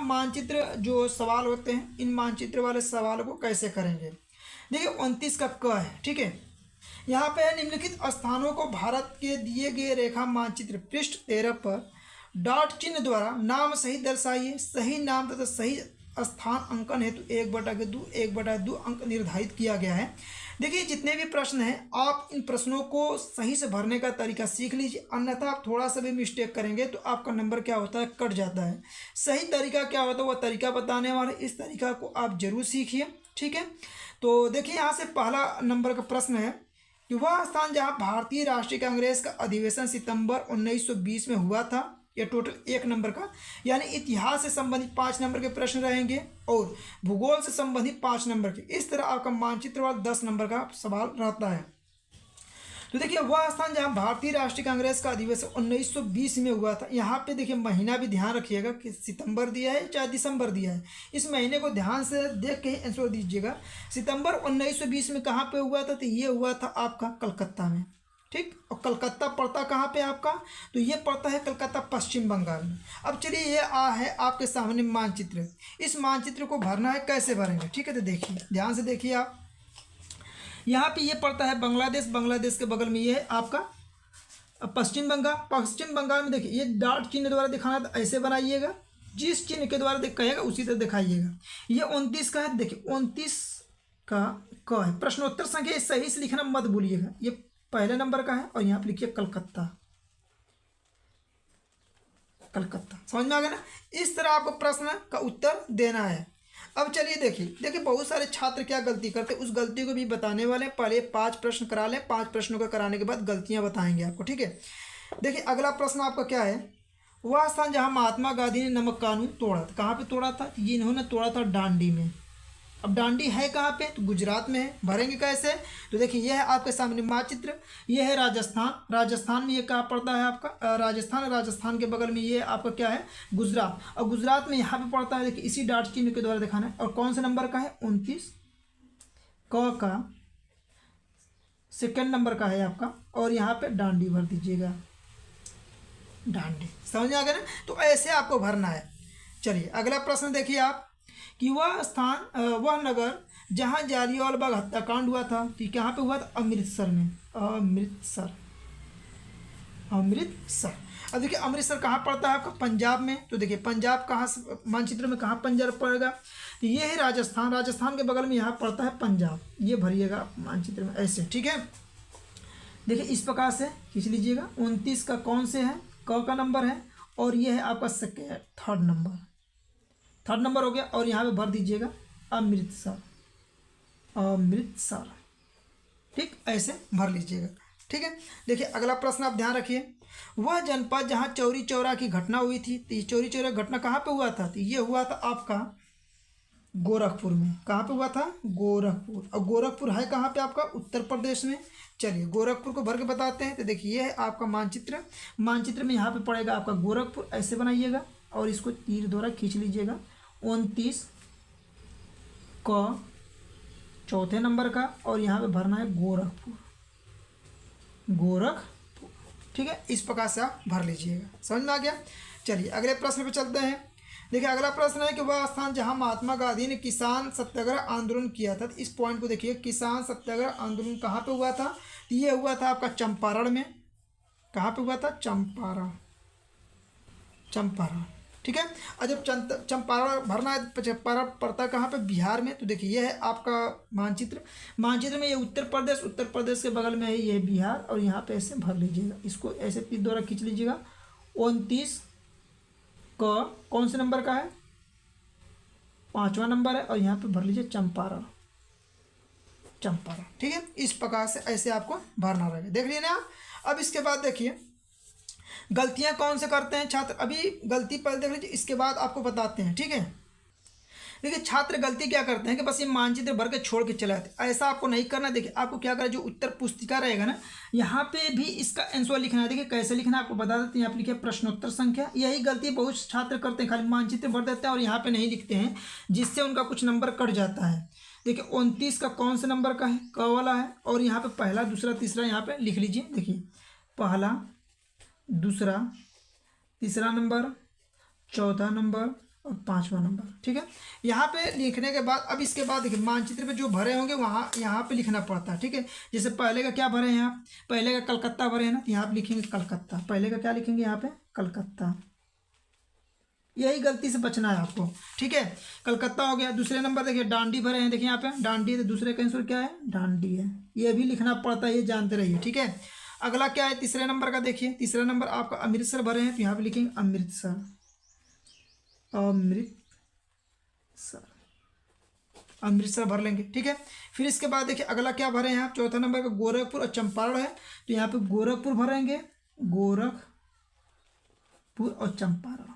मानचित्र जो सवाल होते हैं, इन मानचित्र वाले सवाल को कैसे करेंगे। देखिए 29 का क है, ठीक है। यहाँ पे है निम्नलिखित स्थानों को भारत के दिए गए रेखा मानचित्र पृष्ठ 13 पर डॉट चिन्ह द्वारा नाम सही दर्शाइए। सही नाम तथा सही स्थान अंकन हेतु 1/2 अंक निर्धारित किया गया है। देखिए जितने भी प्रश्न हैं आप इन प्रश्नों को सही से भरने का तरीका सीख लीजिए, अन्यथा आप थोड़ा सा भी मिस्टेक करेंगे तो आपका नंबर क्या होता है, कट जाता है। सही तरीका क्या होता है वह तरीका बताने वाले, इस तरीका को आप जरूर सीखिए, ठीक है। तो देखिए यहाँ से पहला नंबर का प्रश्न है कि वह स्थान जहाँ भारतीय राष्ट्रीय कांग्रेस का अधिवेशन सितंबर 1920 में हुआ था। ये टोटल 1 नंबर का, यानी इतिहास से संबंधित 5 नंबर के प्रश्न रहेंगे और भूगोल से संबंधित 5 नंबर के। इस तरह आपका मानचित्र वाला 10 नंबर का सवाल रहता है। तो देखिए वह स्थान जहाँ भारतीय राष्ट्रीय कांग्रेस का अधिवेशन 1920 में हुआ था। यहाँ पे देखिए महीना भी ध्यान रखिएगा कि सितंबर दिया है चाहे दिसंबर दिया है, इस महीने को ध्यान से देख के आंसर दीजिएगा। सितंबर 1920 में कहाँ पे हुआ था, तो ये हुआ था आपका कलकत्ता में, ठीक। और कलकत्ता पड़ता कहाँ पे आपका, तो ये पड़ता है कलकत्ता पश्चिम बंगाल में। अब चलिए ये है आपके सामने मानचित्र। इस मानचित्र को भरना है, कैसे भरेंगे, ठीक है। तो देखिए ध्यान से देखिए आप, यहाँ पे ये पड़ता है बांग्लादेश, बांग्लादेश के बगल में ये है आपका पश्चिम बंगाल। पश्चिम बंगाल में देखिए ये डॉट चिन्ह द्वारा दिखाना, तो ऐसे बनाइएगा, जिस चिन्ह के द्वारा कहेगा उसी तरह दिखाइएगा। ये 29 का है, देखिए 29 का क है। प्रश्नोत्तर संख्या सही से लिखना मत भूलिएगा, ये पहले नंबर का है और यहाँ पे लिखिए कलकत्ता, कलकत्ता। समझ में आ गया ना। इस तरह आपको प्रश्न का उत्तर देना है। अब चलिए देखिए बहुत सारे छात्र क्या गलती करते हैं, उस गलती को भी बताने वाले हैं। पहले 5 प्रश्न करा लें, 5 प्रश्नों को कराने के बाद गलतियां बताएंगे आपको, ठीक है। देखिए अगला प्रश्न आपका क्या है, वह स्थान जहां महात्मा गांधी ने नमक कानून तोड़ा था। कहाँ पे तोड़ा था, ये इन्होंने तोड़ा था दांडी में। अब दांडी है कहाँ पे, तो गुजरात में है। भरेंगे कैसे, तो देखिए यह है आपके सामने मानचित्र, यह है राजस्थान। राजस्थान में ये कहाँ पड़ता है आपका, राजस्थान। राजस्थान के बगल में ये आपका क्या है, गुजरात। और गुजरात में यहाँ पे पड़ता है, देखिए इसी डॉट चिन्ह के द्वारा दिखाना है। और कौन से नंबर का है, 29 का सेकेंड नंबर का है आपका। और यहाँ पे दांडी भर दीजिएगा, दांडी। समझ में आ गया ना। तो ऐसे आपको भरना है। चलिए अगला प्रश्न देखिए आप, कि वह स्थान वह नगर जहाँ जालियांवाला बाग हत्याकांड हुआ था, तो कहाँ पे हुआ था, अमृतसर में। अमृतसर, अमृतसर। अब देखिए अमृतसर कहाँ पड़ता है आपका, पंजाब में। तो देखिए पंजाब कहाँ मानचित्र में कहाँ पंजाब पड़ेगा, तो ये है राजस्थान। राजस्थान के बगल में यहाँ पड़ता है पंजाब। ये भरिएगा मानचित्र में ऐसे, ठीक है। देखिए इस प्रकार से खींच लीजिएगा। 29 का कौन से है, क का नंबर है, और ये है आपका थर्ड नंबर हो गया। और यहाँ पे भर दीजिएगा अमृतसर, अमृतसर, ठीक। ऐसे भर लीजिएगा, ठीक है। देखिए अगला प्रश्न आप ध्यान रखिए, वह जनपद जहाँ चौरी चौरा की घटना हुई थी, तो ये चौरी चौरा घटना कहाँ पे हुआ था, तो ये हुआ था आपका गोरखपुर में। कहाँ पे हुआ था, गोरखपुर। और गोरखपुर है कहाँ पे आपका, उत्तर प्रदेश में। चलिए गोरखपुर को भर के बताते हैं। तो देखिए ये है आपका मानचित्र। मानचित्र में यहाँ पे पड़ेगा आपका गोरखपुर, ऐसे बनाइएगा और इसको तीर द्वारा खींच लीजिएगा। 29 का चौथे नंबर का, और यहाँ पे भरना है गोरखपुर, गोरखपुर, ठीक है। इस प्रकार से आप भर लीजिएगा। समझ में आ गया। चलिए अगले प्रश्न पे चलते हैं। देखिए अगला प्रश्न है कि वह स्थान जहां महात्मा गांधी ने किसान सत्याग्रह आंदोलन किया था। तो इस पॉइंट को देखिए, किसान सत्याग्रह आंदोलन कहाँ पे हुआ था, तो ये हुआ था आपका चंपारण में। कहाँ पे हुआ था, चंपारण, चंपारण, ठीक है। और जब चंपारण भरना है, चंपारण पड़ता कहाँ पे, बिहार में। तो देखिए ये है आपका मानचित्र। मानचित्र में ये उत्तर प्रदेश, उत्तर प्रदेश के बगल में है ये बिहार। और यहाँ पे ऐसे भर लीजिएगा, इसको ऐसे तीर द्वारा खींच लीजिएगा। 29 का कौन से नंबर का है, 5वां नंबर है। और यहाँ पे भर लीजिए चंपारण, चंपारण, ठीक है। इस प्रकार से ऐसे आपको भरना रहेगा। देख लीजिए ना। अब इसके बाद देखिए गलतियां कौन से करते हैं छात्र, अभी गलती पहले देख लीजिए, इसके बाद आपको बताते हैं, ठीक है। देखिए छात्र गलती क्या करते हैं कि बस ये मानचित्र भर के छोड़ के चले आते हैं। ऐसा आपको नहीं करना। देखिए आपको क्या करना, जो उत्तर पुस्तिका रहेगा ना, यहाँ पे भी इसका आंसर लिखना है। देखिए कैसे लिखना है आपको बता देते हैं। यहाँ पे लिखिए प्रश्नोत्तर संख्या। यही गलती बहुत छात्र करते हैं, खाली मानचित्र भर देते हैं और यहाँ पे नहीं लिखते हैं, जिससे उनका कुछ नंबर कट जाता है। देखिए 29 का कौन से नंबर का है, क वाला है। और यहाँ पे पहला, दूसरा, तीसरा यहाँ पे लिख लीजिए। देखिए पहला, दूसरा, तीसरा नंबर, चौथा नंबर और 5वां नंबर। ठीक है, यहाँ पे लिखने के बाद अब इसके बाद देखिए मानचित्र पे जो भरे होंगे वहाँ यहाँ पे लिखना पड़ता है। ठीक है, जैसे पहले का क्या भरे हैं आप, पहले का कलकत्ता भरे हैं ना, तो यहाँ पे लिखेंगे कलकत्ता। पहले का क्या लिखेंगे यहाँ पे, कलकत्ता। यही गलती से बचना है आपको। ठीक है, कलकत्ता हो गया। दूसरे नंबर देखिए डांडी भरे हैं, देखिए यहाँ पे डांडी है, तो दूसरे का आंसर क्या है, डांडी है। ये भी लिखना पड़ता है, ये जानते रहिए। ठीक है, अगला क्या है, तीसरे नंबर का देखिए, तीसरा नंबर आपका अमृतसर भरे हैं, तो यहाँ पे लिखेंगे अमृतसर, अमृतसर, अमृतसर भर लेंगे। ठीक है, फिर इसके बाद देखिए अगला क्या भरे हैं आप, चौथा नंबर का गोरखपुर और चंपारण है, तो यहाँ पे गोरखपुर भरेंगे, गोरखपुर और चंपारण,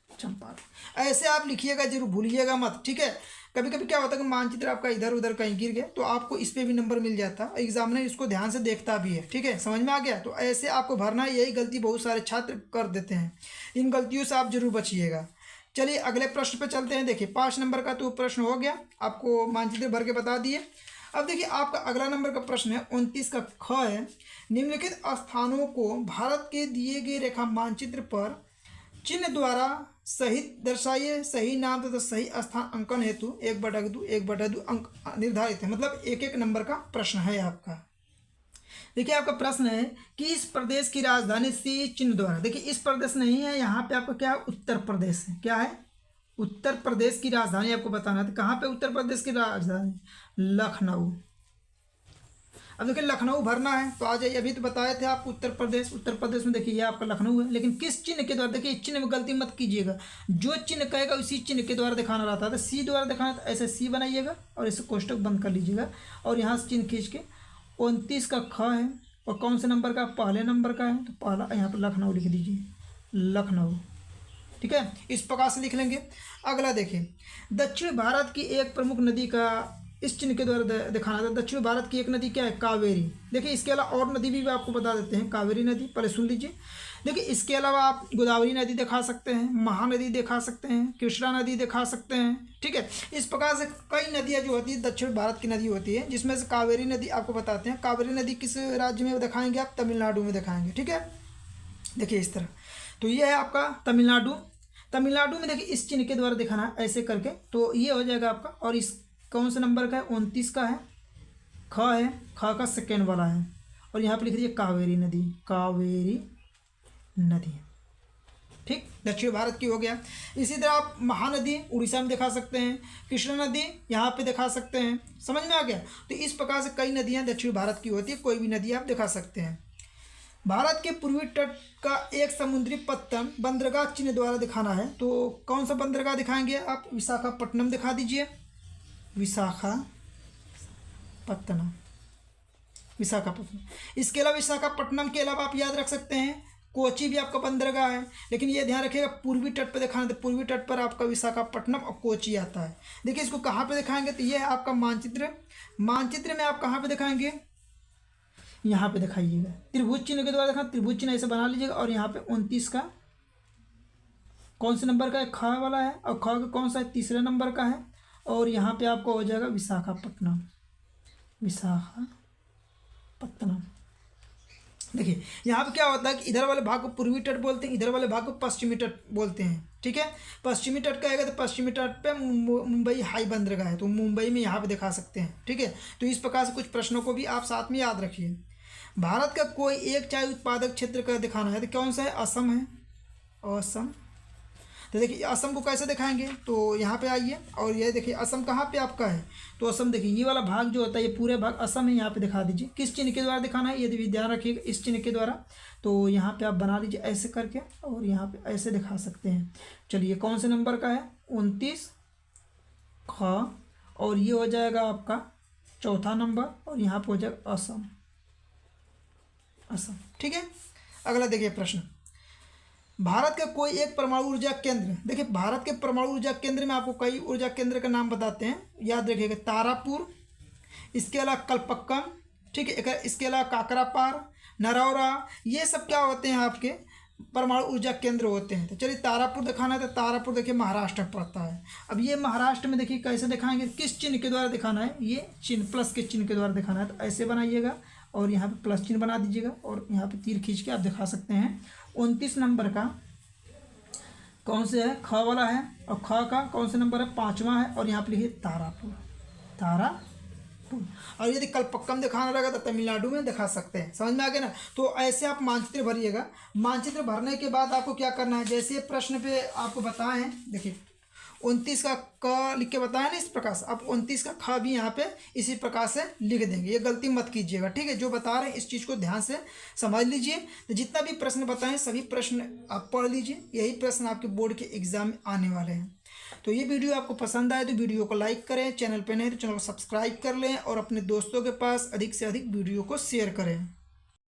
चंपारण। ऐसे आप लिखिएगा, जरूर भूलिएगा मत। ठीक है, कभी कभी क्या होता है कि मानचित्र आपका इधर उधर कहीं गिर गया तो आपको इस पे भी नंबर मिल जाता है, एग्जामिनर इसको ध्यान से देखता भी है। ठीक है, समझ में आ गया। तो ऐसे आपको भरना है, यही गलती बहुत सारे छात्र कर देते हैं, इन गलतियों से आप जरूर बचिएगा। चलिए अगले प्रश्न पे चलते हैं। देखिए 5 नंबर का तो प्रश्न हो गया, आपको मानचित्र भर के बता दिए। अब देखिए आपका अगला नंबर का प्रश्न है 29 का ख है, निम्नलिखित स्थानों को भारत के दिए गए रेखा मानचित्र पर चिन्ह द्वारा सहित दर्शाइए। सही नाम तथा सही स्थान अंकन हेतु 1/2 अंक निर्धारित है। मतलब एक एक नंबर का प्रश्न है आपका। देखिए आपका प्रश्न है कि इस प्रदेश की राजधानी सी चिन्ह द्वारा, देखिए इस प्रदेश नहीं है, यहाँ पे आपका क्या है, उत्तर प्रदेश है। क्या है, उत्तर प्रदेश की राजधानी आपको बताना है। तो कहाँ पे उत्तर प्रदेश की राजधानी, लखनऊ। अब देखिए लखनऊ भरना है, तो आ जाइए, अभी तो बताए थे आपको उत्तर प्रदेश, उत्तर प्रदेश में देखिए ये आपका लखनऊ है। लेकिन किस चिन्ह के द्वारा, देखिए चिन्ह में गलती मत कीजिएगा, जो चिन्ह कहेगा उसी चिन्ह के द्वारा दिखाना रहता है। तो सी द्वारा दिखाना, तो ऐसे सी बनाइएगा और इसे कोष्टक बंद कर लीजिएगा और यहाँ से चिन्ह खींच के 29 का ख है और कौन से नंबर का, पहले नंबर का है, तो पहला यहाँ पर लखनऊ लिख दीजिए, लखनऊ। ठीक है, इस प्रकार से लिख लेंगे। अगला देखिए दक्षिण भारत की एक प्रमुख नदी का इस चिन्ह के द्वारा दिखाना था। दक्षिण भारत की एक नदी क्या है, कावेरी। देखिए इसके अलावा और नदी भी आपको बता देते हैं, कावेरी नदी पहले सुन लीजिए। देखिए इसके अलावा आप गोदावरी नदी दिखा सकते हैं, महानदी दिखा सकते हैं, कृष्णा नदी दिखा सकते हैं। ठीक है, इस प्रकार से कई नदियाँ जो होती है दक्षिण भारत की नदी होती है, जिसमें से कावेरी नदी आपको बताते हैं। कावेरी नदी किस राज्य में दिखाएंगे आप, तमिलनाडु में दिखाएंगे। ठीक है, देखिए इस तरह, तो ये है आपका तमिलनाडु। तमिलनाडु में देखिए इस चिन्ह के द्वारा दिखाना है ऐसे करके, तो ये हो जाएगा आपका। और इस कौन से नंबर का है, 29 का है, ख है, ख का सेकेंड वाला है। और यहाँ पे लिख दीजिए कावेरी नदी, कावेरी नदी। ठीक, दक्षिण भारत की हो गया। इसी तरह आप महानदी उड़ीसा में दिखा सकते हैं, कृष्णा नदी यहाँ पे दिखा सकते हैं। समझ में आ गया। तो इस प्रकार से कई नदियाँ दक्षिण भारत की होती है, कोई भी नदी आप दिखा सकते हैं। भारत के पूर्वी तट का एक समुद्री पत्तन बंदरगाह चिन्ह द्वारा दिखाना है, तो कौन सा बंदरगाह दिखाएंगे आप, विशाखापट्टनम दिखा दीजिए, विशाखापट्टनम, विशाखापट्टनम। इसके अलावा विशाखापट्टनम के अलावा आप याद रख सकते हैं कोची भी आपका बंदरगाह है, लेकिन ये ध्यान रखिएगा पूर्वी तट पर दिखाना, तो पूर्वी तट पर आपका विशाखापट्टनम और कोची आता है। देखिए इसको कहाँ पे दिखाएंगे, तो ये है आपका मानचित्र। मानचित्र में आप कहाँ पे दिखाएंगे, यहाँ पे दिखाइएगा, त्रिभुज चिन्ह के द्वारा दिखा, त्रिभुज चिन्ह ऐसे बना लीजिएगा। और यहाँ पे 29 का कौन से नंबर का है, ख वाला है, और ख का कौन सा है, तीसरे नंबर का है। और यहाँ पे आपको हो जाएगा विशाखापट्टनम, विशाखापट्टनम। देखिए यहाँ पे क्या होता है कि इधर वाले भाग को पूर्वी तट बोलते हैं, इधर वाले भाग को पश्चिमी तट बोलते हैं। ठीक है, पश्चिमी तट का आएगा तो पश्चिमी तट पे मुंबई हाई बंदरगाह है, तो मुंबई में यहाँ पे दिखा सकते हैं। ठीक है, तो इस प्रकार से कुछ प्रश्नों को भी आप साथ में याद रखिए। भारत का कोई एक चाय उत्पादक क्षेत्र का दिखाना है, तो कौन सा है, असम है, असम। तो देखिए असम को कैसे दिखाएंगे, तो यहाँ पे आइए और ये देखिए असम कहाँ पे आपका है, तो असम देखिए ये वाला भाग जो होता है, ये पूरे भाग असम है, यहाँ पे दिखा दीजिए। किस चिन्ह के द्वारा दिखाना है, ये भी ध्यान रखिएगा, इस चिन्ह के द्वारा। तो यहाँ पे आप बना लीजिए ऐसे करके, और यहाँ पे ऐसे दिखा सकते हैं। चलिए कौन से नंबर का है, 29 ख, और ये हो जाएगा आपका चौथा नंबर, और यहाँ पे हो जाएगा असम, असम। ठीक है, अगला देखिए प्रश्न, भारत का कोई एक परमाणु ऊर्जा केंद्र। देखिए भारत के परमाणु ऊर्जा केंद्र में आपको कई ऊर्जा केंद्र का नाम बताते हैं, याद रखिएगा, तारापुर, इसके अलावा कलपक्कम, ठीक है, इसके अलावा काकरापार, नरौरा, ये सब क्या होते हैं, आपके परमाणु ऊर्जा केंद्र होते हैं। तो चलिए तारापुर दिखाना है, तो तारापुर देखिए महाराष्ट्र में पड़ता है। अब ये महाराष्ट्र में देखिए कैसे दिखाएंगे, किस चिन्ह के द्वारा दिखाना है, ये चिन्ह प्लस के चिन्ह के द्वारा दिखाना है। तो ऐसे बनाइएगा और यहाँ पे प्लस चिन्ह बना दीजिएगा, और यहाँ पे तीर खींच के आप दिखा सकते हैं। 29 नंबर का कौन से है, ख वाला है, और ख का कौन सा नंबर है, 5वां है, और यहाँ पे लिखिए तारापुर, तारापुर। और यदि कल्पक्कम दिखाना रहेगा तो तमिलनाडु में दिखा सकते हैं। समझ में आ गया ना। तो ऐसे आप मानचित्र भरिएगा। मानचित्र भरने के बाद आपको क्या करना है, जैसे प्रश्न पे आपको बताएं, देखिए 29 का क लिख के बताया ना इस प्रकार से, आप 29 का ख भी यहाँ पे इसी प्रकार से लिख देंगे। ये गलती मत कीजिएगा, ठीक है। जो बता रहे हैं इस चीज़ को ध्यान से समझ लीजिए। तो जितना भी प्रश्न बताएं सभी प्रश्न आप पढ़ लीजिए, यही प्रश्न आपके बोर्ड के एग्जाम में आने वाले हैं। तो ये वीडियो आपको पसंद आए तो वीडियो को लाइक करें, चैनल पे नहीं तो चैनल को सब्सक्राइब कर लें, और अपने दोस्तों के पास अधिक से अधिक वीडियो को शेयर करें।